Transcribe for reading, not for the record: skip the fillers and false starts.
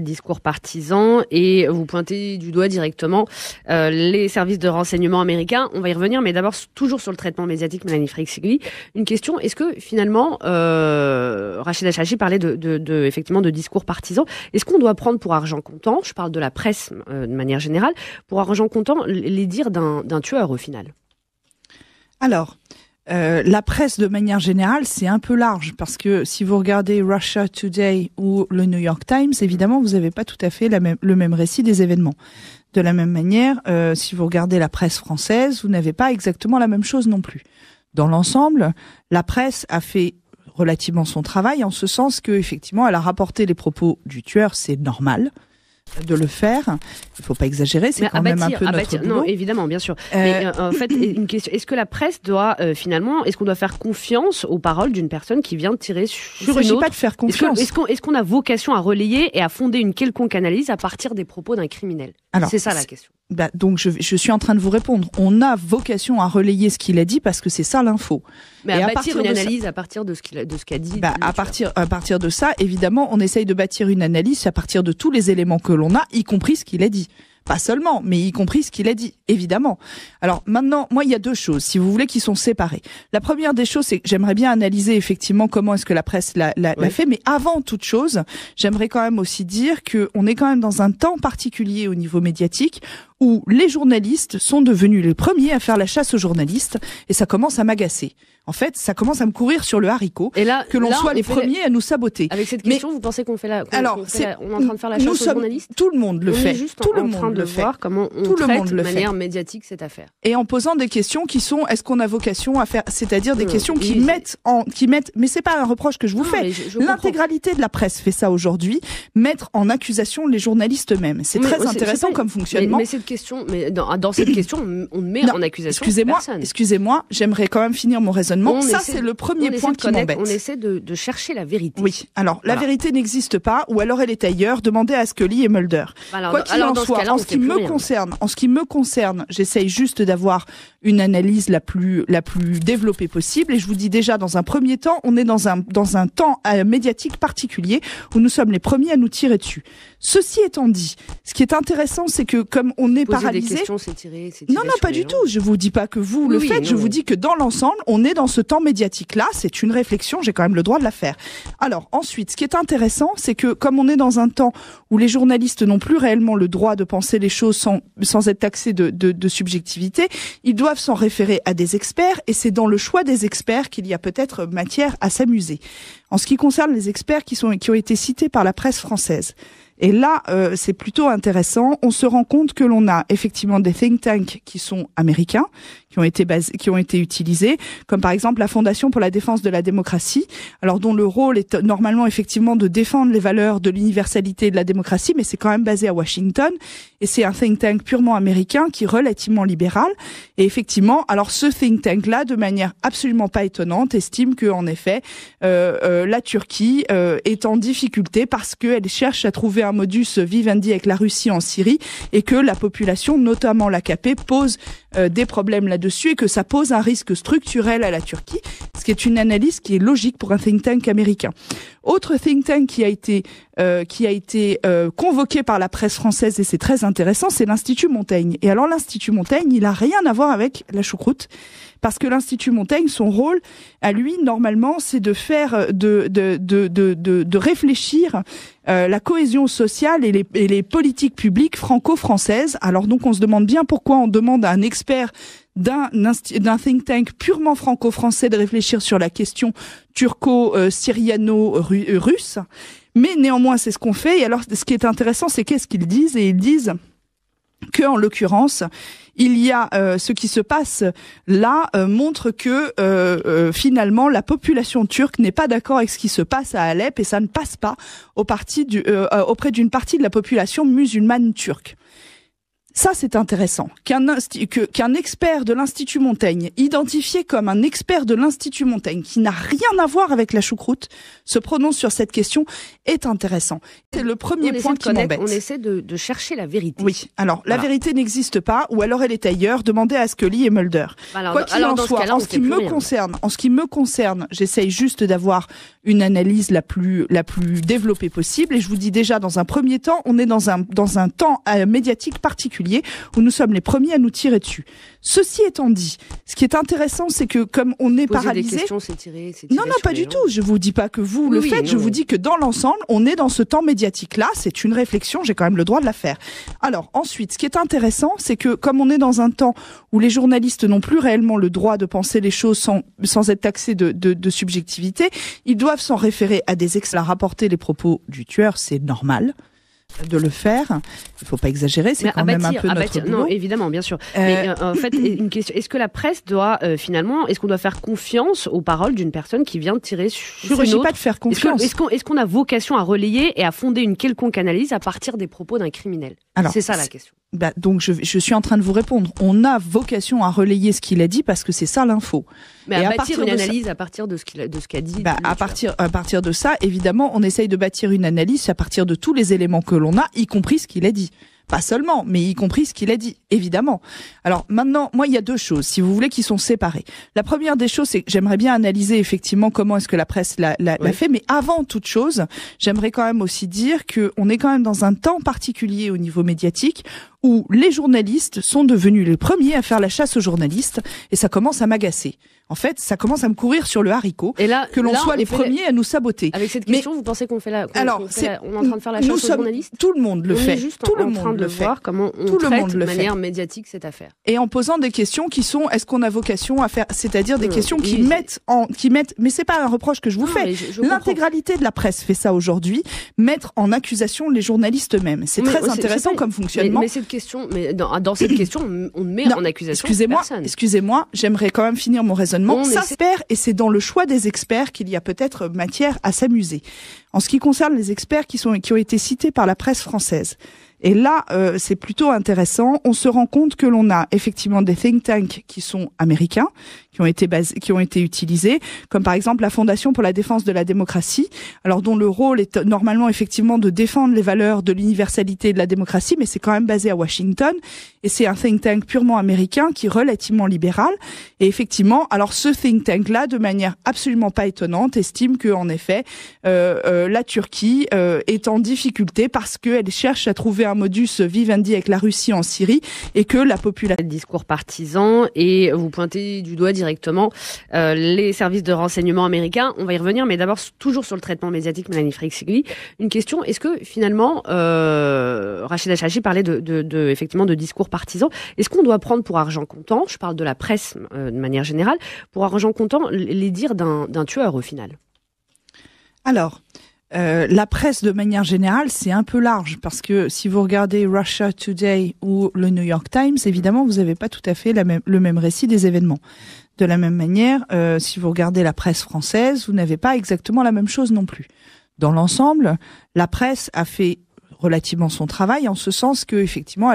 discours partisan et vous pointez du doigt directement les services de renseignement américains. On va y revenir, mais d'abord toujours sur le traitement médiatique, Mélanie Freixili. Une question, est-ce que finalement, Rachida Chachi parlait effectivement de discours partisans. Est-ce qu'on doit prendre pour argent comptant, je parle de la presse de manière générale, pour argent comptant les dires d'un tueur au final? Alors, la presse de manière générale, c'est un peu large parce que si vous regardez Russia Today ou le New York Times, évidemment, vous n'avez pas tout à fait le même récit des événements. De la même manière, si vous regardez la presse française, vous n'avez pas exactement la même chose non plus. Dans l'ensemble, la presse a fait relativement son travail en ce sens que effectivement, elle a rapporté les propos du tueur, c'est normal de le faire. Il faut pas exagérer, c'est quand même un peu notre boulot. Non, évidemment, bien sûr. Mais en fait, une question, est-ce que la presse doit finalement, est-ce qu'on doit faire confiance aux paroles d'une personne qui vient de tirer sur une autre? Il ne s'agit pas de faire confiance. Est-ce qu'on a vocation à relayer et à fonder une quelconque analyse à partir des propos d'un criminel? Alors, c'est ça la question. Donc je suis en train de vous répondre. On a vocation à relayer ce qu'il a dit parce que c'est ça l'info. Mais à bâtir une analyse à partir de ce qu'a dit. À partir de ça, évidemment, on essaye de bâtir une analyse à partir de tous les éléments que l'on a, y compris ce qu'il a dit. Pas seulement, mais y compris ce qu'il a dit, évidemment. Alors maintenant, moi, il y a deux choses, si vous voulez, qui sont séparées. La première des choses, c'est que j'aimerais bien analyser effectivement comment est-ce que la presse l'a fait, mais avant toute chose, j'aimerais quand même aussi dire que on est quand même dans un temps particulier au niveau médiatique où les journalistes sont devenus les premiers à faire la chasse aux journalistes, et ça commence à m'agacer. En fait, ça commence à me courir sur le haricot, et là, que l'on soit les premiers à nous saboter. Avec cette question, vous pensez qu'on fait on est en train de faire la chasse aux journalistes? Tout le monde le fait. Tout le monde le fait. Voir comment on traite de manière médiatique cette affaire. Et en posant des questions qui sont, est-ce qu'on a vocation à faire, c'est-à-dire des questions qui mettent, mais c'est pas un reproche que je vous fais. L'intégralité de la presse fait ça aujourd'hui, mettre en accusation les journalistes eux-mêmes. C'est très intéressant comme fonctionnement. Mais cette question, dans cette question, on met en accusation personne. Excusez-moi, j'aimerais quand même finir mon raisonnement. Ça, c'est le premier point qui m'embête. On essaie de chercher la vérité. Oui. Alors, la vérité n'existe pas, ou alors elle est ailleurs. Demandez à Scully et Mulder. Quoi qu'il en soit, en ce qui me concerne, j'essaye juste d'avoir une analyse la plus développée possible. Et je vous dis déjà, dans un premier temps, on est dans un temps médiatique particulier où nous sommes les premiers à nous tirer dessus. Ceci étant dit, ce qui est intéressant, c'est que comme on est paralysé, des questions, c'est tirer non, pas du tout. Je vous dis pas que vous le faites. Je vous dis que dans l'ensemble, on est dans ce temps médiatique-là. C'est une réflexion. J'ai quand même le droit de la faire. Alors ensuite, ce qui est intéressant, c'est que comme on est dans un temps où les journalistes n'ont plus réellement le droit de penser les choses sans être taxés de subjectivité, ils doivent s'en référer à des experts, et c'est dans le choix des experts qu'il y a peut-être matière à s'amuser. En ce qui concerne les experts qui ont été cités par la presse française. Et là, c'est plutôt intéressant. On se rend compte que l'on a effectivement des think tanks qui sont américains, qui ont été utilisés, comme par exemple la Fondation pour la défense de la démocratie, alors dont le rôle est normalement effectivement de défendre les valeurs de l'universalité et de la démocratie, mais c'est quand même basé à Washington, et c'est un think tank purement américain qui est relativement libéral. Et effectivement, alors ce think tank-là, de manière absolument pas étonnante, estime que en effet, la Turquie est en difficulté parce qu'elle cherche à trouver un modus vivendi avec la Russie en Syrie, et que la population, notamment l'AKP, pose des problèmes là-dessus, et que ça pose un risque structurel à la Turquie, ce qui est une analyse qui est logique pour un think tank américain. Autre think tank qui a été convoqué par la presse française, et c'est très intéressant, c'est l'Institut Montaigne. Et alors l'Institut Montaigne, il a rien à voir avec la choucroute, parce que l'Institut Montaigne, son rôle, à lui, normalement, c'est de faire, de réfléchir la cohésion sociale et les politiques publiques franco-françaises. Alors donc, on se demande bien pourquoi on demande à un expert d'un think tank purement franco-français de réfléchir sur la question turco-syriano-russe. Mais néanmoins, c'est ce qu'on fait. Et alors, ce qui est intéressant, c'est qu'est-ce qu'ils disent. Et ils disent que, en l'occurrence, il y a ce qui se passe là montre que finalement la population turque n'est pas d'accord avec ce qui se passe à Alep, et ça ne passe pas auprès d'une partie de la population musulmane turque. Ça, c'est intéressant. Qu'un expert de l'Institut Montaigne, identifié comme un expert de l'Institut Montaigne, qui n'a rien à voir avec la choucroute, se prononce sur cette question, est intéressant. C'est le premier point qui m'embête. On essaie de chercher la vérité. Oui. Alors, la vérité n'existe pas, ou alors elle est ailleurs. Demandez à Scully et Mulder. Quoi qu'il en soit, en ce qui me concerne, j'essaye juste d'avoir une analyse la plus développée possible. Et je vous dis déjà, dans un premier temps, on est dans un temps médiatique particulier, où nous sommes les premiers à nous tirer dessus. Ceci étant dit, ce qui est intéressant, c'est que comme on est paralysé... Des questions, c'est tirer non, pas du tout. Je vous dis pas que vous le faites. Je vous dis que dans l'ensemble, on est dans ce temps médiatique-là. C'est une réflexion. J'ai quand même le droit de la faire. Alors ensuite, ce qui est intéressant, c'est que comme on est dans un temps où les journalistes n'ont plus réellement le droit de penser les choses sans être taxés de subjectivité, ils doivent s'en référer à des experts. Rapporter les propos du tueur, c'est normal de le faire. Il faut pas exagérer, c'est quand même un peu notre boulot. Non, évidemment, bien sûr. Mais en fait, une question, est-ce que la presse doit est-ce qu'on doit faire confiance aux paroles d'une personne qui vient de tirer sur une autre ? Il ne s'agit pas de faire confiance. Est-ce qu'on a vocation à relayer et à fonder une quelconque analyse à partir des propos d'un criminel ? C'est ça la question. Donc je suis en train de vous répondre. On a vocation à relayer ce qu'il a dit parce que c'est ça l'info. Mais à bâtir une analyse à partir de ce qu'a dit. À partir de ça, évidemment, on essaye de bâtir une analyse à partir de tous les éléments que l'on a, y compris ce qu'il a dit. Pas seulement, mais y compris ce qu'il a dit, évidemment. Alors maintenant, moi, il y a deux choses, si vous voulez, qui sont séparées. La première des choses, c'est que j'aimerais bien analyser effectivement comment est-ce que la presse l'a fait, mais avant toute chose, j'aimerais quand même aussi dire que on est quand même dans un temps particulier au niveau médiatique où les journalistes sont devenus les premiers à faire la chasse aux journalistes, et ça commence à m'agacer. En fait, ça commence à me courir sur le haricot, que l'on soit les premiers à nous saboter. Avec cette question, vous pensez qu'on fait on est en train de faire la chasse aux journalistes ? Tout le monde le fait. On est juste en train de voir comment on traite de manière médiatique cette affaire. Et en posant des questions qui sont, est-ce qu'on a vocation à faire, c'est-à-dire des questions qui mettent, mais c'est pas un reproche que je vous fais. L'intégralité de la presse fait ça aujourd'hui, mettre en accusation les journalistes eux-mêmes. C'est très intéressant comme fonctionnement. Mais cette question, dans cette question, on met en accusation personne. Excusez-moi, j'aimerais quand même finir mon raisonnement. Ça s'espère, et c'est dans le choix des experts qu'il y a peut-être matière à s'amuser. En ce qui concerne les experts qui ont été cités par la presse française. Et là, c'est plutôt intéressant. On se rend compte que l'on a effectivement des think tanks qui sont américains, qui ont été utilisés, comme par exemple la Fondation pour la défense de la démocratie, alors dont le rôle est normalement effectivement de défendre les valeurs de l'universalité et de la démocratie, mais c'est quand même basé à Washington, et c'est un think tank purement américain qui est relativement libéral. Et effectivement, alors ce think tank-là, de manière absolument pas étonnante, estime que en effet, la Turquie est en difficulté parce qu'elle cherche à trouver un modus vivendi avec la Russie en Syrie, et que la population... Discours partisan, et vous pointez du doigt directement les services de renseignement américains. On va y revenir, mais d'abord toujours sur le traitement médiatique Mélanie Freixigli. Une question, est-ce que finalement, Rachida Chachi parlait effectivement de discours partisans. Est-ce qu'on doit prendre pour argent comptant, je parle de la presse de manière générale, pour argent comptant les dires d'un tueur au final ? Alors, la presse de manière générale, c'est un peu large, parce que si vous regardez Russia Today ou le New York Times, évidemment, vous n'avez pas tout à fait le même récit des événements. De la même manière, si vous regardez la presse française, vous n'avez pas exactement la même chose non plus. Dans l'ensemble, la presse a fait relativement son travail, en ce sens que effectivement